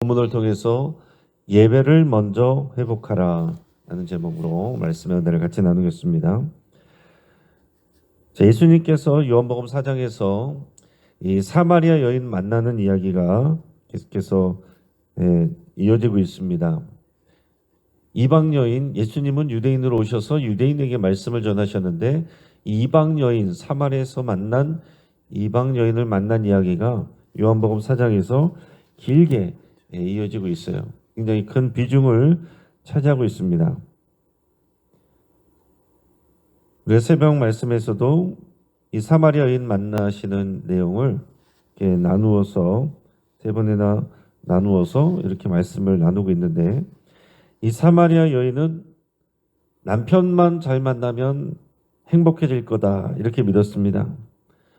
본문을 통해서 예배를 먼저 회복하라 라는 제목으로 말씀의 은혜를 같이 나누겠습니다. 예수님께서 요한복음 4장에서 이 사마리아 여인 만나는 이야기가 계속해서 이어지고 있습니다. 이방 여인, 예수님은 유대인으로 오셔서 유대인에게 말씀을 전하셨는데 이방 여인, 사마리아에서 만난 이방 여인을 만난 이야기가 요한복음 4장에서 길게 이어지고 있어요. 굉장히 큰 비중을 차지하고 있습니다. 우리가 새벽 말씀에서도 이 사마리아인 만나시는 내용을 이렇게 나누어서 세 번이나 나누어서 이렇게 말씀을 나누고 있는데 이 사마리아 여인은 남편만 잘 만나면 행복해질 거다 이렇게 믿었습니다.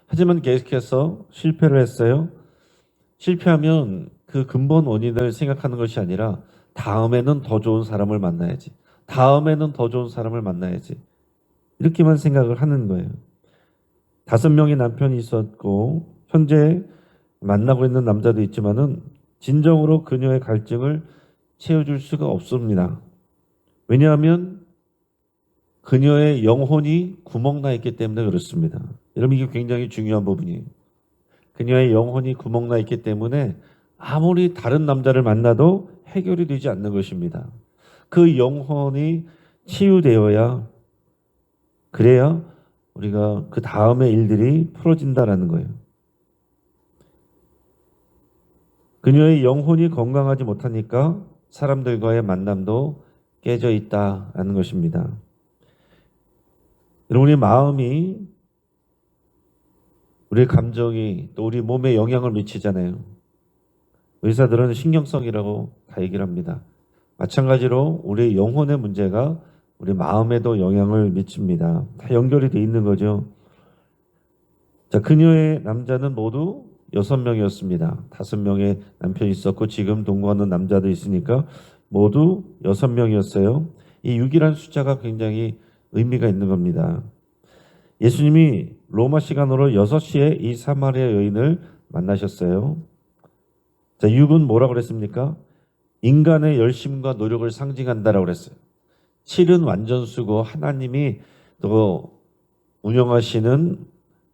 하지만 계속해서 실패를 했어요. 실패하면 그 근본 원인을 생각하는 것이 아니라 다음에는 더 좋은 사람을 만나야지. 다음에는 더 좋은 사람을 만나야지. 이렇게만 생각을 하는 거예요. 5명의 남편이 있었고 현재 만나고 있는 남자도 있지만은 진정으로 그녀의 갈증을 채워줄 수가 없습니다. 왜냐하면 그녀의 영혼이 구멍나 있기 때문에 그렇습니다. 여러분 이게 굉장히 중요한 부분이에요. 그녀의 영혼이 구멍나 있기 때문에 아무리 다른 남자를 만나도 해결이 되지 않는 것입니다. 그 영혼이 치유되어야 그래야 우리가 그 다음의 일들이 풀어진다라는 거예요. 그녀의 영혼이 건강하지 못하니까 사람들과의 만남도 깨져 있다라는 것입니다. 여러분의 마음이 우리의 감정이 또 우리 몸에 영향을 미치잖아요. 의사들은 신경성이라고 다 얘기를 합니다. 마찬가지로 우리의 영혼의 문제가 우리 마음에도 영향을 미칩니다. 다 연결이 돼 있는 거죠. 자, 그녀의 남자는 모두 6명이었습니다. 5명의 남편이 있었고 지금 동거하는 남자도 있으니까 모두 6명이었어요. 이 6이라는 숫자가 굉장히 의미가 있는 겁니다. 예수님이 로마 시간으로 6시에 이 사마리아 여인을 만나셨어요. 자, 6은 뭐라고 그랬습니까? 인간의 열심과 노력을 상징한다라고 그랬어요. 7은 완전수고 하나님이 또 운영하시는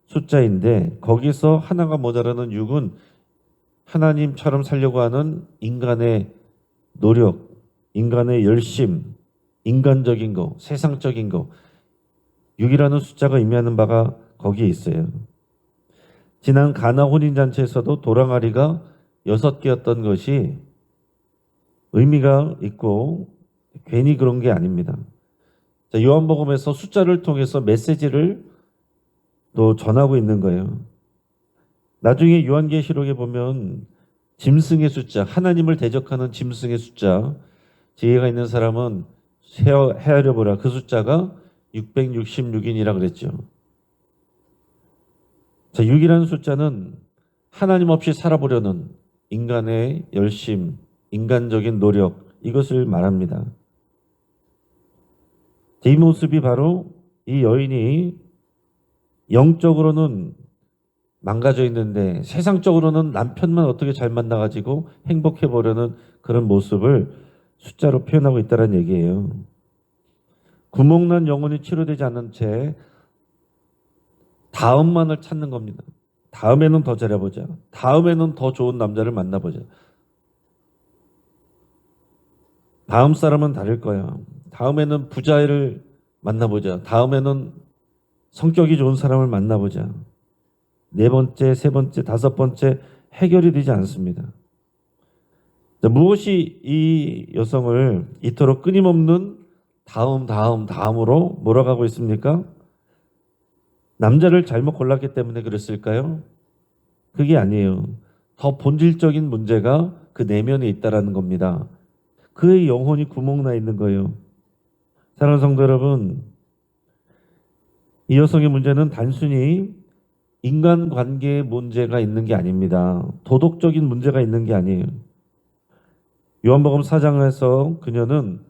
숫자인데 거기서 하나가 모자라는 6은 하나님처럼 살려고 하는 인간의 노력, 인간의 열심, 인간적인 거, 세상적인 거 6이라는 숫자가 의미하는 바가 거기에 있어요. 지난 가나 혼인잔치에서도 도랑아리가 6개였던 것이 의미가 있고 괜히 그런 게 아닙니다. 자, 요한복음에서 숫자를 통해서 메시지를 또 전하고 있는 거예요. 나중에 요한계시록에 보면 짐승의 숫자, 하나님을 대적하는 짐승의 숫자, 지혜가 있는 사람은 헤아려 보라. 그 숫자가 666인이라 그랬죠. 자, 6이라는 숫자는 하나님 없이 살아보려는 인간의 열심, 인간적인 노력, 이것을 말합니다. 이 모습이 바로 이 여인이 영적으로는 망가져 있는데 세상적으로는 남편만 어떻게 잘 만나가지고 행복해 보려는 그런 모습을 숫자로 표현하고 있다는 얘기예요. 구멍난 영혼이 치료되지 않는 채 다음만을 찾는 겁니다. 다음에는 더 잘해보자. 다음에는 더 좋은 남자를 만나보자. 다음 사람은 다를 거야. 다음에는 부자를 만나보자. 다음에는 성격이 좋은 사람을 만나보자. 4번째, 3번째, 5번째 해결이 되지 않습니다. 무엇이 이 여성을 이토록 끊임없는 다음으로 몰아가고 있습니까? 남자를 잘못 골랐기 때문에 그랬을까요? 그게 아니에요. 더 본질적인 문제가 그 내면에 있다라는 겁니다. 그의 영혼이 구멍나 있는 거예요. 사랑하는 성도 여러분, 이 여성의 문제는 단순히 인간관계의 문제가 있는 게 아닙니다. 도덕적인 문제가 있는 게 아니에요. 요한복음 4장에서 그녀는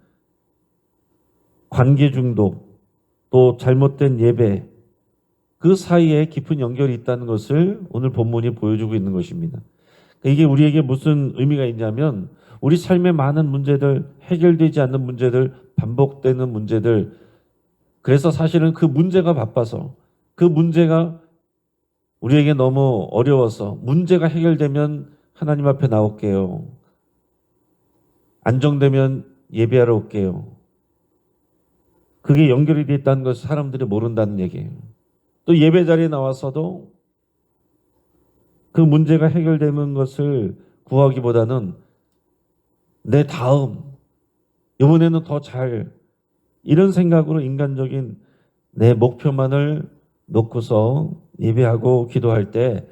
관계 중독, 또 잘못된 예배, 그 사이에 깊은 연결이 있다는 것을 오늘 본문이 보여주고 있는 것입니다. 이게 우리에게 무슨 의미가 있냐면 우리 삶의 많은 문제들, 해결되지 않는 문제들, 반복되는 문제들, 그래서 사실은 그 문제가 바빠서 그 문제가 우리에게 너무 어려워서 문제가 해결되면 하나님 앞에 나올게요. 안정되면 예배하러 올게요. 그게 연결이 돼 있다는 것을 사람들이 모른다는 얘기예요. 또 예배 자리에 나와서도 그 문제가 해결되는 것을 구하기보다는 내 다음, 이번에는 더 잘, 이런 생각으로 인간적인 내 목표만을 놓고서 예배하고 기도할 때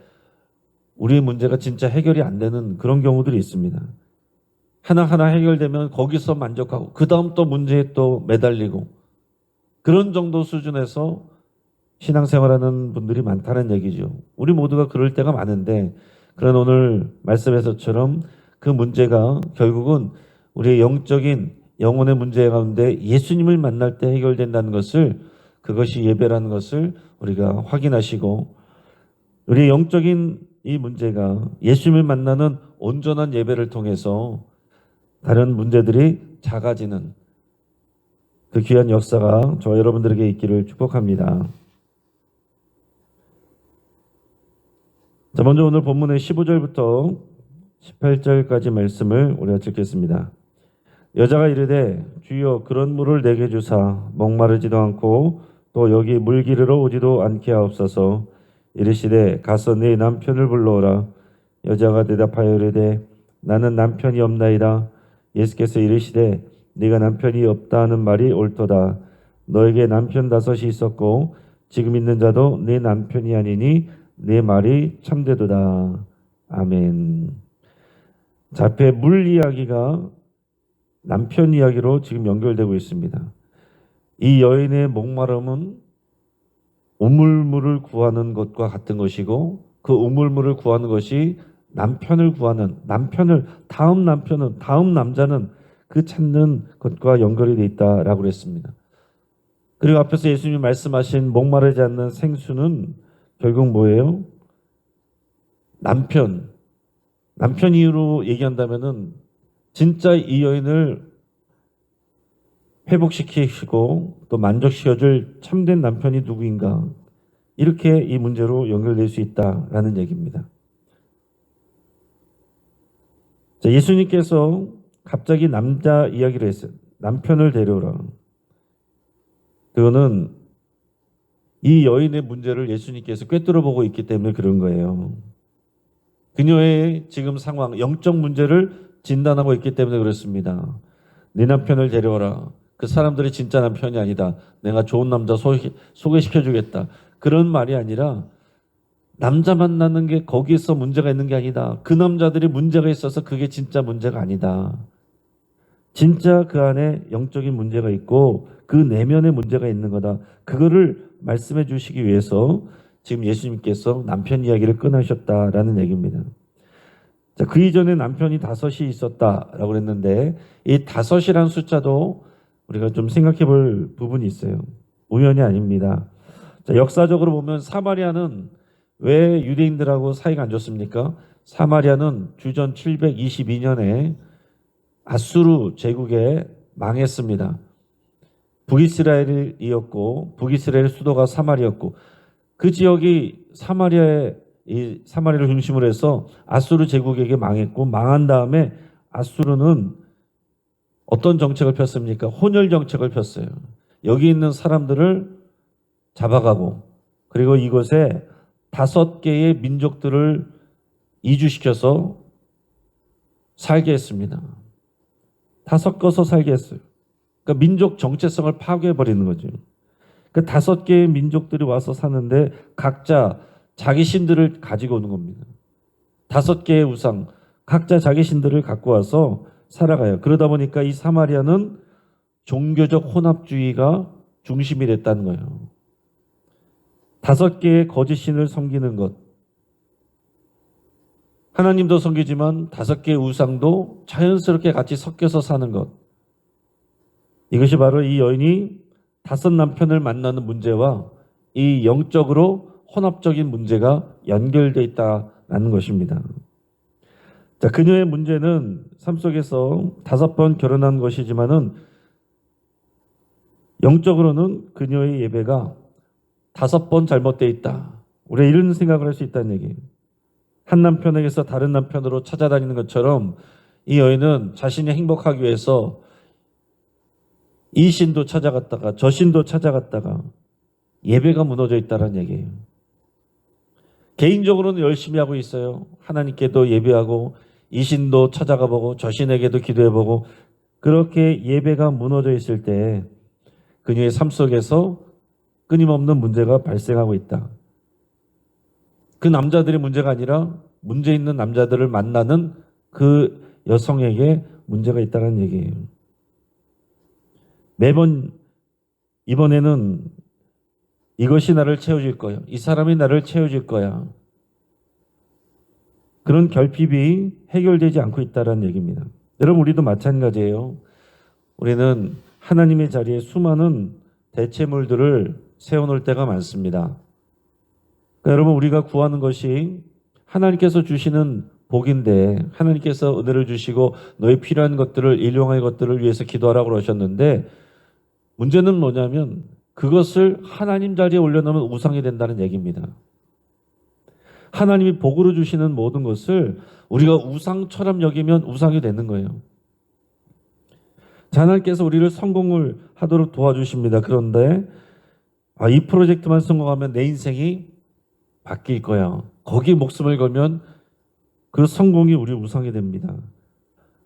우리의 문제가 진짜 해결이 안 되는 그런 경우들이 있습니다. 하나하나 해결되면 거기서 만족하고 그 다음 또 문제에 또 매달리고 그런 정도 수준에서 신앙생활하는 분들이 많다는 얘기죠. 우리 모두가 그럴 때가 많은데 그런 오늘 말씀에서처럼 그 문제가 결국은 우리의 영적인 영혼의 문제 가운데 예수님을 만날 때 해결된다는 것을, 그것이 예배라는 것을 우리가 확인하시고 우리의 영적인 이 문제가 예수님을 만나는 온전한 예배를 통해서 다른 문제들이 작아지는 그 귀한 역사가 저와 여러분들에게 있기를 축복합니다. 자, 먼저 오늘 본문의 15절부터 18절까지 말씀을 우리가 읽겠습니다. 여자가 이르되 주여 그런 물을 내게 주사 목마르지도 않고 또 여기 물 기르러 오지도 않게 하옵소서. 이르시되 가서 네 남편을 불러오라. 여자가 대답하여 이르되 나는 남편이 없나이다. 예수께서 이르시되 네가 남편이 없다 하는 말이 옳도다. 너에게 남편 5이 있었고 지금 있는 자도 네 남편이 아니니 네 말이 참되도다. 아멘. 자, 앞에 물 이야기가 남편 이야기로 지금 연결되고 있습니다. 이 여인의 목마름은 우물물을 구하는 것과 같은 것이고 그 우물물을 구하는 것이 남편을 구하는, 다음 남편은, 다음 남자는 그 찾는 것과 연결이 되어 있다라고 그랬습니다. 그리고 앞에서 예수님이 말씀하신 목마르지 않는 생수는 결국 뭐예요? 남편 이유로 얘기한다면은 진짜 이 여인을 회복시키시고 또 만족시켜줄 참된 남편이 누구인가, 이렇게 이 문제로 연결될 수 있다라는 얘기입니다. 자, 예수님께서 갑자기 남자 이야기를 했어요. 남편을 데려오라. 그거는 이 여인의 문제를 예수님께서 꿰뚫어 보고 있기 때문에 그런 거예요. 그녀의 지금 상황, 영적 문제를 진단하고 있기 때문에 그렇습니다. 네 남편을 데려오라. 그 사람들이 진짜 남편이 아니다. 내가 좋은 남자 소개시켜주겠다. 그런 말이 아니라 남자 만나는 게 거기서 문제가 있는 게 아니다. 그 남자들이 문제가 있어서 그게 진짜 문제가 아니다. 진짜 그 안에 영적인 문제가 있고 그 내면에 문제가 있는 거다. 그거를 말씀해 주시기 위해서 지금 예수님께서 남편 이야기를 꺼내셨다라는 얘기입니다. 자, 그 이전에 남편이 5이 있었다라고 그랬는데 이 5이라는 숫자도 우리가 좀 생각해 볼 부분이 있어요. 우연이 아닙니다. 자, 역사적으로 보면 사마리아는 왜 유대인들하고 사이가 안 좋습니까? 사마리아는 주전 722년에 아수르 제국에 망했습니다. 북이스라엘이었고 북이스라엘 수도가 사마리아였고 그 지역이 사마리아를 중심으로 해서 아수르 제국에게 망했고, 망한 다음에 아수르는 어떤 정책을 폈습니까? 혼혈 정책을 폈어요. 여기 있는 사람들을 잡아가고 그리고 이곳에 5개의 민족들을 이주시켜서 살게 했습니다. 다 섞어서 살게 했어요. 그러니까 민족 정체성을 파괴해버리는 거죠. 그 5개의 민족들이 와서 사는데 각자 자기 신들을 가지고 오는 겁니다. 5개의 우상, 각자 자기 신들을 갖고 와서 살아가요. 그러다 보니까 이 사마리아는 종교적 혼합주의가 중심이 됐다는 거예요. 5개의 거짓 신을 섬기는 것. 하나님도 섬기지만 5개의 우상도 자연스럽게 같이 섞여서 사는 것. 이것이 바로 이 여인이 5 남편을 만나는 문제와 이 영적으로 혼합적인 문제가 연결되어 있다는 것입니다. 자, 그녀의 문제는 삶 속에서 5번 결혼한 것이지만은 영적으로는 그녀의 예배가 5번 잘못되어 있다. 우리가 이런 생각을 할 수 있다는 얘기예요. 한 남편에게서 다른 남편으로 찾아다니는 것처럼 이 여인은 자신이 행복하기 위해서 이 신도 찾아갔다가 저 신도 찾아갔다가 예배가 무너져 있다는 얘기예요. 개인적으로는 열심히 하고 있어요. 하나님께도 예배하고 이 신도 찾아가 보고 저 신에게도 기도해 보고 그렇게 예배가 무너져 있을 때 그녀의 삶 속에서 끊임없는 문제가 발생하고 있다. 그 남자들의 문제가 아니라 문제 있는 남자들을 만나는 그 여성에게 문제가 있다는 얘기예요. 매번 이번에는 이것이 나를 채워줄 거야. 이 사람이 나를 채워줄 거야. 그런 결핍이 해결되지 않고 있다는 얘기입니다. 여러분, 우리도 마찬가지예요. 우리는 하나님의 자리에 수많은 대체물들을 세워놓을 때가 많습니다. 그러니까 여러분, 우리가 구하는 것이 하나님께서 주시는 복인데 하나님께서 은혜를 주시고 너희 필요한 것들을 일용할 것들을 위해서 기도하라고 그러셨는데 문제는 뭐냐면 그것을 하나님 자리에 올려놓으면 우상이 된다는 얘기입니다. 하나님이 복으로 주시는 모든 것을 우리가 우상처럼 여기면 우상이 되는 거예요. 하나님께서 우리를 성공을 하도록 도와주십니다. 그런데 이 프로젝트만 성공하면 내 인생이 바뀔 거야. 거기에 목숨을 걸면 그 성공이 우리 우상이 됩니다.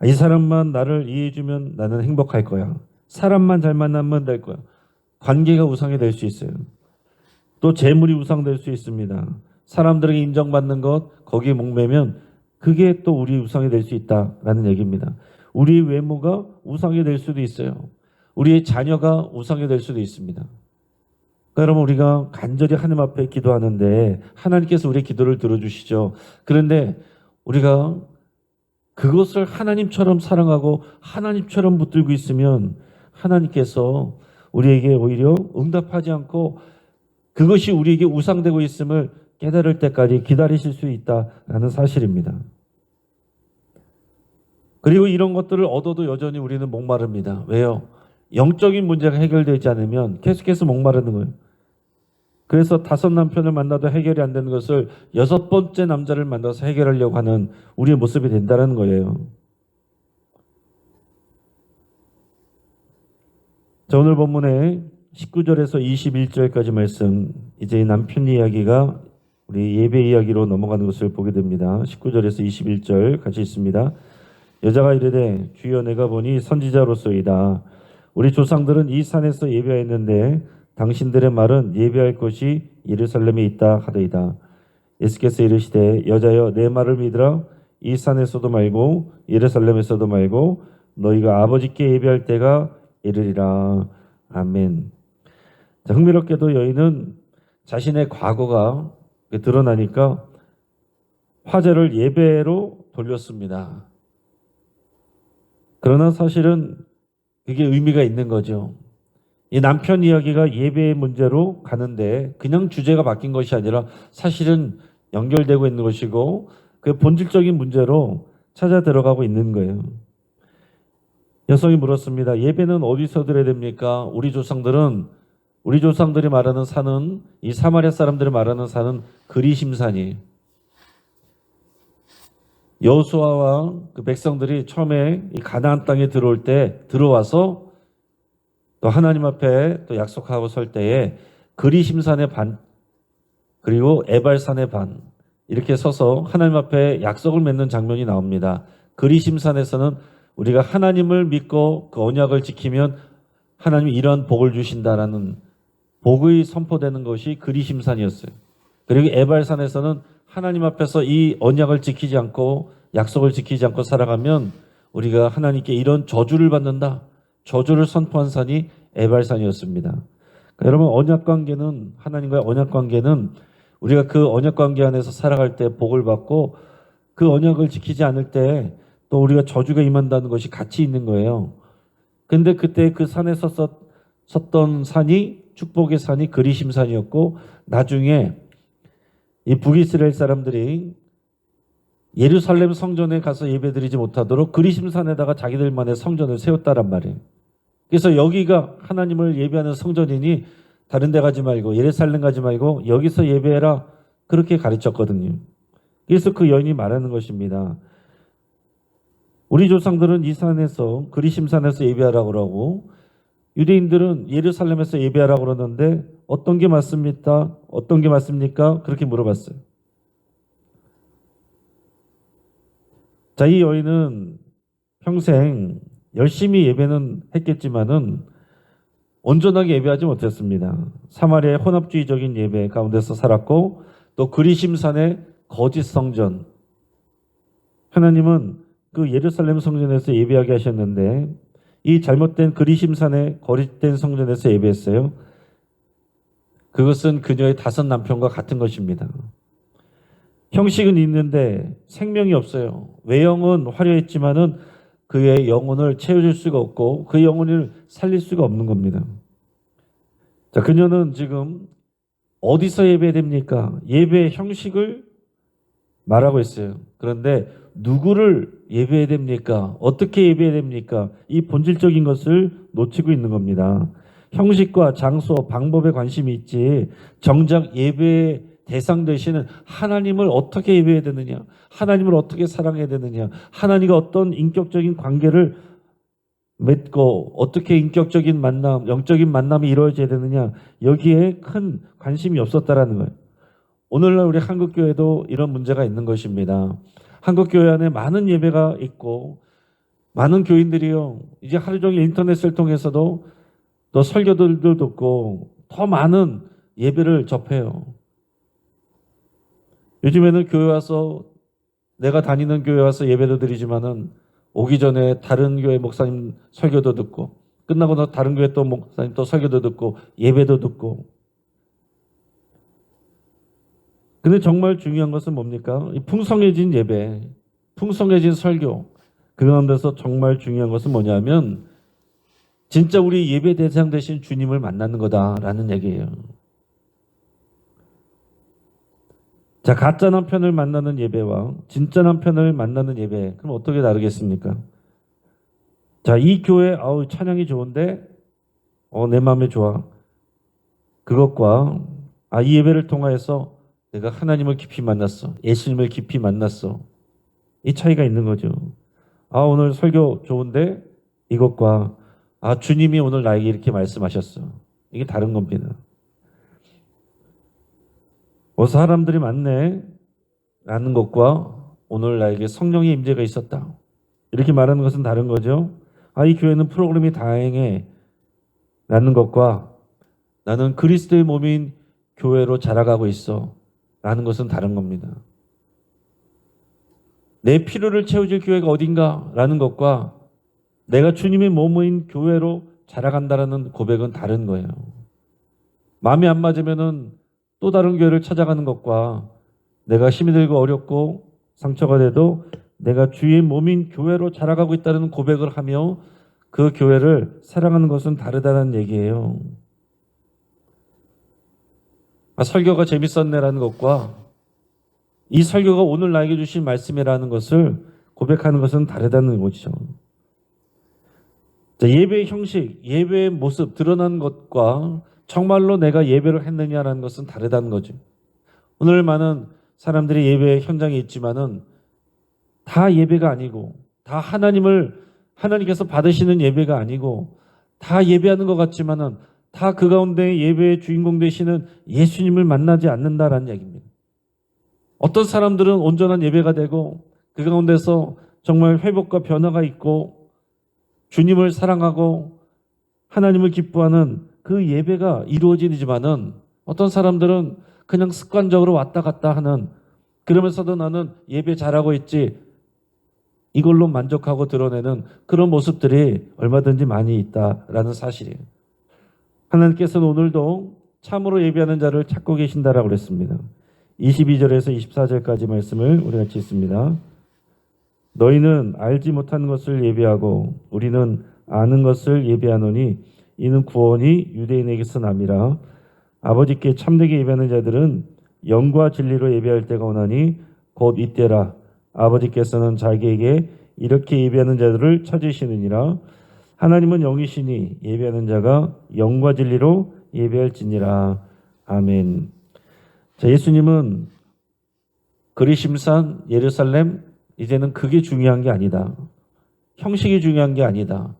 이 사람만 나를 이해해주면 나는 행복할 거야. 사람만 잘 만나면 될 거야. 관계가 우상이 될 수 있어요. 또 재물이 우상될 수 있습니다. 사람들에게 인정받는 것, 거기에 목매면 그게 또 우리 우상이 될 수 있다라는 얘기입니다. 우리의 외모가 우상이 될 수도 있어요. 우리의 자녀가 우상이 될 수도 있습니다. 그러니까 여러분, 우리가 간절히 하나님 앞에 기도하는데 하나님께서 우리의 기도를 들어주시죠. 그런데 우리가 그것을 하나님처럼 사랑하고 하나님처럼 붙들고 있으면 하나님께서 우리에게 오히려 응답하지 않고 그것이 우리에게 우상되고 있음을 깨달을 때까지 기다리실 수 있다라는 사실입니다. 그리고 이런 것들을 얻어도 여전히 우리는 목마릅니다. 왜요? 영적인 문제가 해결되지 않으면 계속해서 목마르는 거예요. 그래서 5 남편을 만나도 해결이 안 되는 것을 6번째 남자를 만나서 해결하려고 하는 우리의 모습이 된다는 거예요. 자, 오늘 본문에 19절에서 21절까지 말씀, 이제 남편 이야기가 우리 예배 이야기로 넘어가는 것을 보게 됩니다. 19절에서 21절 같이 있습니다. 여자가 이르되 주여 내가 보니 선지자로소이다. 우리 조상들은 이 산에서 예배하였는데 당신들의 말은 예배할 곳이 예루살렘에 있다 하더이다. 예수께서 이르시되 여자여 내 말을 믿으라. 이 산에서도 말고 예루살렘에서도 말고 너희가 아버지께 예배할 때가 이르리라. 아멘. 자, 흥미롭게도 여인은 자신의 과거가 드러나니까 화제를 예배로 돌렸습니다. 그러나 사실은 그게 의미가 있는 거죠. 이 남편 이야기가 예배의 문제로 가는데 그냥 주제가 바뀐 것이 아니라 사실은 연결되고 있는 것이고 그 본질적인 문제로 찾아 들어가고 있는 거예요. 여성이 물었습니다. 예배는 어디서 드려야 됩니까? 우리 조상들이 말하는 산은, 이 사마리아 사람들이 말하는 산은 그리심산이에요. 여호수아와 그 백성들이 처음에 이 가나안 땅에 들어올 때 들어와서 또 하나님 앞에 또 약속하고 설 때에 그리심산의 반 그리고 에발산의 반 이렇게 서서 하나님 앞에 약속을 맺는 장면이 나옵니다. 그리심산에서는 우리가 하나님을 믿고 그 언약을 지키면 하나님이 이러한 복을 주신다라는 복의 선포되는 것이 그리심산이었어요. 그리고 에발산에서는 하나님 앞에서 이 언약을 지키지 않고 약속을 지키지 않고 살아가면 우리가 하나님께 이런 저주를 받는다. 저주를 선포한 산이 에발산이었습니다. 그러니까 여러분, 언약관계는, 하나님과의 언약관계는 우리가 그 언약관계 안에서 살아갈 때 복을 받고 그 언약을 지키지 않을 때 또 우리가 저주가 임한다는 것이 같이 있는 거예요. 근데 그때 그 산에 섰던 산이, 축복의 산이 그리심산이었고 나중에 이 북이스라엘 사람들이 예루살렘 성전에 가서 예배드리지 못하도록 그리심산에다가 자기들만의 성전을 세웠다란 말이에요. 그래서 여기가 하나님을 예배하는 성전이니 다른 데 가지 말고 예루살렘 가지 말고 여기서 예배해라, 그렇게 가르쳤거든요. 그래서 그 여인이 말하는 것입니다. 우리 조상들은 이 산에서 그리심산에서 예배하라고 그러고 유대인들은 예루살렘에서 예배하라고 그러는데 어떤 게 맞습니까? 어떤 게 맞습니까? 그렇게 물어봤어요. 자, 이 여인은 평생 열심히 예배는 했겠지만은 온전하게 예배하지 못했습니다. 사마리아의 혼합주의적인 예배 가운데서 살았고 또 그리심산의 거짓 성전, 하나님은 그 예루살렘 성전에서 예배하게 하셨는데 이 잘못된 그리심산의 거짓된 성전에서 예배했어요. 그것은 그녀의 5 남편과 같은 것입니다. 형식은 있는데 생명이 없어요. 외형은 화려했지만은 그의 영혼을 채워줄 수가 없고 그 영혼을 살릴 수가 없는 겁니다. 자, 그녀는 지금 어디서 예배됩니까? 예배 형식을 말하고 있어요. 그런데 누구를 예배해야 됩니까? 어떻게 예배해야 됩니까? 이 본질적인 것을 놓치고 있는 겁니다. 형식과 장소, 방법에 관심이 있지 정작 예배의 대상 되시는 하나님을 어떻게 예배해야 되느냐, 하나님을 어떻게 사랑해야 되느냐, 하나님과 어떤 인격적인 관계를 맺고 어떻게 인격적인 만남, 영적인 만남이 이루어져야 되느냐, 여기에 큰 관심이 없었다라는 거예요. 오늘날 우리 한국교회도 이런 문제가 있는 것입니다. 한국교회 안에 많은 예배가 있고 많은 교인들이요, 이제 하루 종일 인터넷을 통해서도 또 설교들도 듣고 더 많은 예배를 접해요. 요즘에는 교회 와서, 내가 다니는 교회 와서 예배도 드리지만은 오기 전에 다른 교회 목사님 설교도 듣고 끝나고 나서 다른 교회 또 목사님 또 설교도 듣고 예배도 듣고. 근데 정말 중요한 것은 뭡니까? 이 풍성해진 예배, 풍성해진 설교, 그 가운데서 정말 중요한 것은 뭐냐면 진짜 우리 예배 대상 되신 주님을 만나는 거다라는 얘기예요. 자, 가짜 남편을 만나는 예배와 진짜 남편을 만나는 예배, 그럼 어떻게 다르겠습니까? 자, 이 교회 찬양이 좋은데 내 마음에 좋아. 그것과 이 예배를 통하여서 내가 하나님을 깊이 만났어, 예수님을 깊이 만났어, 이 차이가 있는 거죠. 오늘 설교 좋은데 이것과 주님이 오늘 나에게 이렇게 말씀하셨어, 이게 다른 겁니다. 사람들이 많네 라는 것과 오늘 나에게 성령의 임재가 있었다, 이렇게 말하는 것은 다른 거죠. 이 교회는 프로그램이 다양해 라는 것과 나는 그리스도의 몸인 교회로 자라가고 있어 라는 것은 다른 겁니다. 내 필요를 채워줄 교회가 어딘가 라는 것과 내가 주님의 몸인 교회로 자라간다라는 고백은 다른 거예요. 마음에 안 맞으면은 또 다른 교회를 찾아가는 것과 내가 힘이 들고 어렵고 상처가 돼도 내가 주의 몸인 교회로 자라가고 있다는 고백을 하며 그 교회를 사랑하는 것은 다르다는 얘기예요. 설교가 재밌었네라는 것과 이 설교가 오늘 나에게 주신 말씀이라는 것을 고백하는 것은 다르다는 거죠. 자, 예배의 형식, 예배의 모습, 드러난 것과 정말로 내가 예배를 했느냐라는 것은 다르다는 거죠. 오늘 많은 사람들이 예배 현장에 있지만은 다 예배가 아니고, 다 하나님께서 받으시는 예배가 아니고, 다 예배하는 것 같지만은 다 그 가운데 예배의 주인공 되시는 예수님을 만나지 않는다라는 얘기입니다. 어떤 사람들은 온전한 예배가 되고 그 가운데서 정말 회복과 변화가 있고 주님을 사랑하고 하나님을 기뻐하는 그 예배가 이루어지지만은 어떤 사람들은 그냥 습관적으로 왔다 갔다 하는, 그러면서도 나는 예배 잘하고 있지, 이걸로 만족하고 드러내는 그런 모습들이 얼마든지 많이 있다라는 사실이에요. 하나님께서는 오늘도 참으로 예배하는 자를 찾고 계신다라고 그랬습니다. 22절에서 24절까지 말씀을 우리 같이 읽습니다. 너희는 알지 못하는 것을 예배하고 우리는 아는 것을 예배하노니 이는 구원이 유대인에게서 남이라. 아버지께 참되게 예배하는 자들은 영과 진리로 예배할 때가 오나니 곧 이때라. 아버지께서는 자기에게 이렇게 예배하는 자들을 찾으시느니라. 하나님은 영이시니 예배하는 자가 영과 진리로 예배할지니라. 아멘. 자, 예수님은 그리심산, 예루살렘, 이제는 그게 중요한 게 아니다. 형식이 중요한 게 아니다.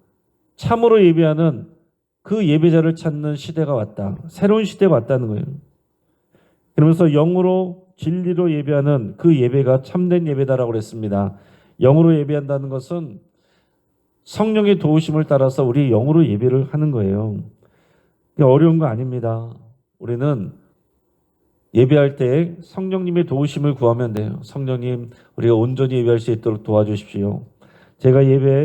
참으로 예배하는 그 예배자를 찾는 시대가 왔다. 새로운 시대가 왔다는 거예요. 그러면서 영으로 진리로 예배하는 그 예배가 참된 예배다라고 그랬습니다. 영으로 예배한다는 것은 성령의 도우심을 따라서 우리 영으로 예배를 하는 거예요. 어려운 거 아닙니다. 우리는 예배할 때 성령님의 도우심을 구하면 돼요. 성령님, 우리가 온전히 예배할 수 있도록 도와주십시오. 제가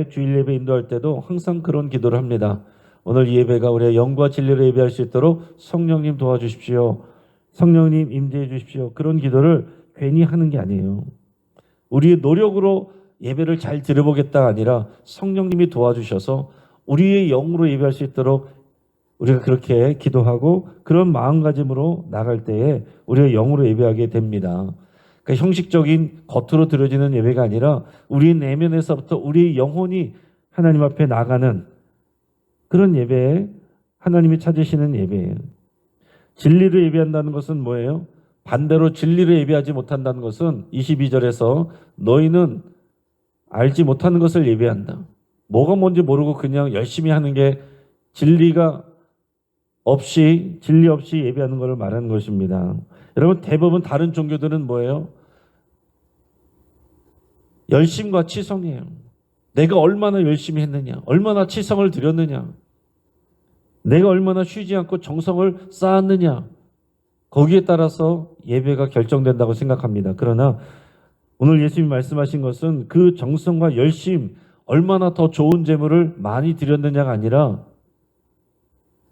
주일 예배 인도할 때도 항상 그런 기도를 합니다. 오늘 예배가 우리의 영과 진리로 예배할 수 있도록 성령님 도와주십시오. 성령님 임재해 주십시오. 그런 기도를 괜히 하는 게 아니에요. 우리의 노력으로 예배를 잘 드려보겠다가 아니라 성령님이 도와주셔서 우리의 영으로 예배할 수 있도록 우리가 그렇게 기도하고 그런 마음가짐으로 나갈 때에 우리가 영으로 예배하게 됩니다. 그러니까 형식적인 겉으로 드려지는 예배가 아니라 우리 내면에서부터 우리 영혼이 하나님 앞에 나가는 그런 예배에 하나님이 찾으시는 예배예요. 진리로 예배한다는 것은 뭐예요? 반대로 진리로 예배하지 못한다는 것은 22절에서 너희는 알지 못하는 것을 예배한다. 뭐가 뭔지 모르고 그냥 열심히 하는 게 진리 없이 예배하는 것을 말하는 것입니다. 여러분, 대부분 다른 종교들은 뭐예요? 열심과 치성이에요. 내가 얼마나 열심히 했느냐, 얼마나 치성을 드렸느냐, 내가 얼마나 쉬지 않고 정성을 쌓았느냐, 거기에 따라서 예배가 결정된다고 생각합니다. 그러나 오늘 예수님이 말씀하신 것은 그 정성과 열심, 얼마나 더 좋은 제물을 많이 드렸느냐가 아니라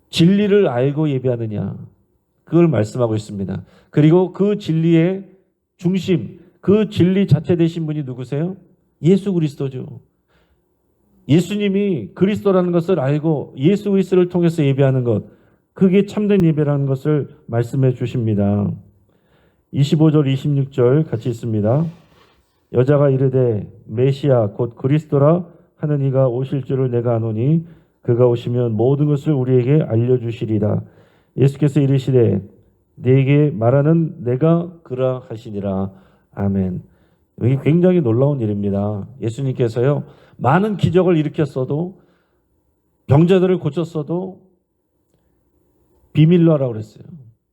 진리를 알고 예배하느냐, 그걸 말씀하고 있습니다. 그리고 그 진리의 중심, 그 진리 자체 되신 분이 누구세요? 예수 그리스도죠. 예수님이 그리스도라는 것을 알고 예수 그리스도를 통해서 예배하는 것, 그게 참된 예배라는 것을 말씀해 주십니다. 25절 26절 같이 있습니다. 여자가 이르되 메시아 곧 그리스도라 하는 이가 오실 줄을 내가 아노니 그가 오시면 모든 것을 우리에게 알려주시리라. 예수께서 이르시되 네게 말하는 내가 그라 하시니라. 아멘. 이게 굉장히 놀라운 일입니다. 예수님께서요, 많은 기적을 일으켰어도, 병자들을 고쳤어도 비밀로 하라고 그랬어요.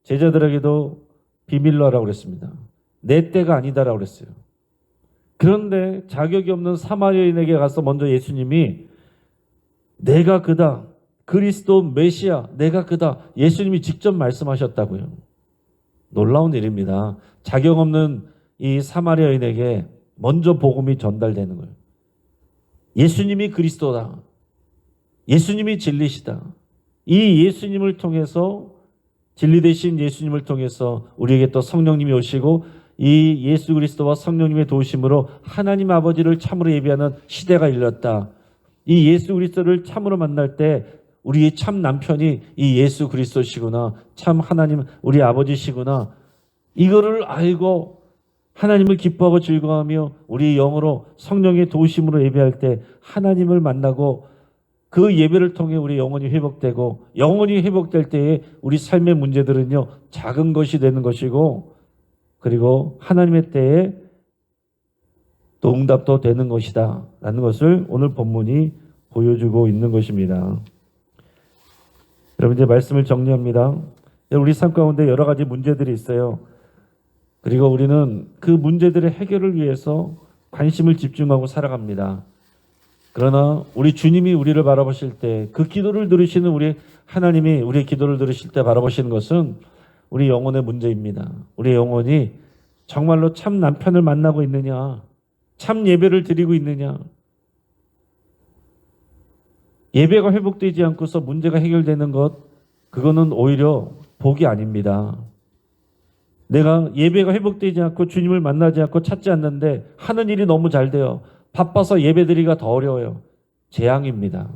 제자들에게도 비밀로 하라고 그랬습니다. 내 때가 아니다라고 그랬어요. 그런데 자격이 없는 사마리아인에게 가서 먼저 예수님이 내가 그다, 그리스도 메시아 내가 그다, 예수님이 직접 말씀하셨다고요. 놀라운 일입니다. 자격 없는 이 사마리아인에게 먼저 복음이 전달되는 거예요. 예수님이 그리스도다, 예수님이 진리시다. 이 예수님을 통해서, 진리 되신 예수님을 통해서 우리에게 또 성령님이 오시고 이 예수 그리스도와 성령님의 도우심으로 하나님 아버지를 참으로 예배하는 시대가 일렀다. 이 예수 그리스도를 참으로 만날 때 우리의 참 남편이 이 예수 그리스도시구나, 참 하나님 우리 아버지시구나, 이거를 알고 하나님을 기뻐하고 즐거워하며 우리 영으로 성령의 도우심으로 예배할 때 하나님을 만나고 그 예배를 통해 우리 영혼이 회복되고, 영혼이 회복될 때에 우리 삶의 문제들은요 작은 것이 되는 것이고, 그리고 하나님의 때에 또 응답도 되는 것이다 라는 것을 오늘 본문이 보여주고 있는 것입니다. 여러분, 이제 말씀을 정리합니다. 우리 삶 가운데 여러 가지 문제들이 있어요. 그리고 우리는 그 문제들의 해결을 위해서 관심을 집중하고 살아갑니다. 그러나 우리 주님이 우리를 바라보실 때, 그 기도를 들으시는 우리 하나님이 우리의 기도를 들으실 때 바라보시는 것은 우리 영혼의 문제입니다. 우리 영혼이 정말로 참 남편을 만나고 있느냐, 참 예배를 드리고 있느냐, 예배가 회복되지 않고서 문제가 해결되는 것, 그거는 오히려 복이 아닙니다. 내가 예배가 회복되지 않고 주님을 만나지 않고 찾지 않는데 하는 일이 너무 잘 돼요. 바빠서 예배드리기가 더 어려워요. 재앙입니다.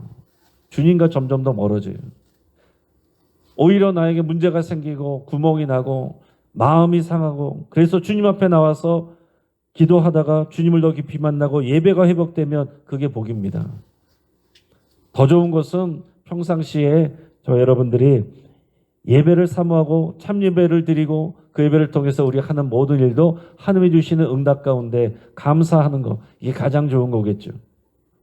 주님과 점점 더 멀어져요. 오히려 나에게 문제가 생기고 구멍이 나고 마음이 상하고, 그래서 주님 앞에 나와서 기도하다가 주님을 더 깊이 만나고 예배가 회복되면 그게 복입니다. 더 좋은 것은 평상시에 저 여러분들이 예배를 사모하고 참 예배를 드리고 그 예배를 통해서 우리 하는 모든 일도 하나님이 주시는 응답 가운데 감사하는 거, 이게 가장 좋은 거겠죠.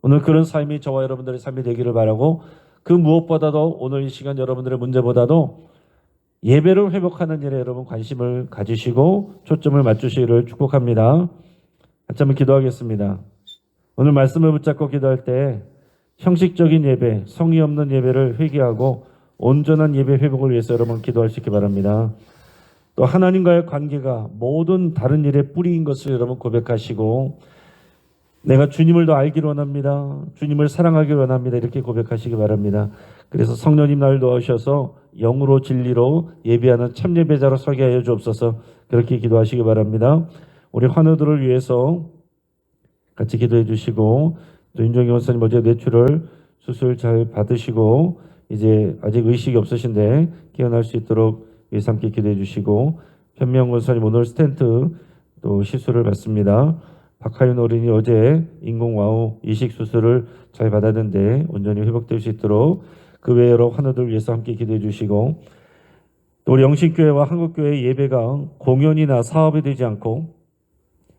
오늘 그런 삶이 저와 여러분들의 삶이 되기를 바라고, 그 무엇보다도 오늘 이 시간 여러분들의 문제보다도 예배를 회복하는 일에 여러분 관심을 가지시고 초점을 맞추시기를 축복합니다. 한참을 기도하겠습니다. 오늘 말씀을 붙잡고 기도할 때 형식적인 예배, 성의 없는 예배를 회개하고 온전한 예배 회복을 위해서 여러분 기도할 수 있기 바랍니다. 또 하나님과의 관계가 모든 다른 일의 뿌리인 것을 여러분 고백하시고, 내가 주님을 더 알기를 원합니다. 주님을 사랑하기를 원합니다. 이렇게 고백하시기 바랍니다. 그래서 성령님 나를 도와주셔서 영으로 진리로 예배하는 참 예배자로 서게 하여 주옵소서. 그렇게 기도하시기 바랍니다. 우리 환우들을 위해서 같이 기도해 주시고, 또 윤정희 원사님 어제 뇌출혈 수술 잘 받으시고 이제 아직 의식이 없으신데 깨어날 수 있도록 위해서 함께 기도해 주시고, 현명 원사님 오늘 스텐트 또 시술을 받습니다. 박하윤 어린이 어제 인공와우 이식 수술을 잘 받았는데 온전히 회복될 수 있도록 그 외 여러 환우들 위해서 함께 기도해 주시고, 또 우리 영신교회와 한국교회의 예배가 공연이나 사업이 되지 않고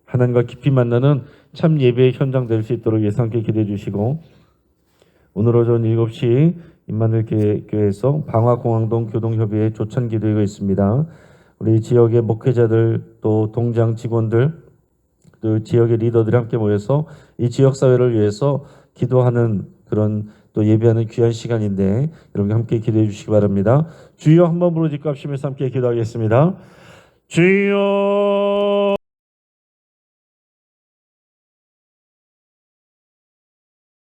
하나님과 깊이 만나는 참 예배의 현장 될 수 있도록 위해서 함께 기도해 주시고, 오늘 오전 7시 임마누엘 교회에서 방화공항동 교동협의회 조찬 기도회가 있습니다. 우리 지역의 목회자들 또 동장 직원들 그 지역의 리더들이 함께 모여서 이 지역 사회를 위해서 기도하는 그런 또 예배하는 귀한 시간인데 여러분 함께 기도해 주시기 바랍니다. 주여 한번 부르짖고 합심해서 함께 기도하겠습니다. 주여.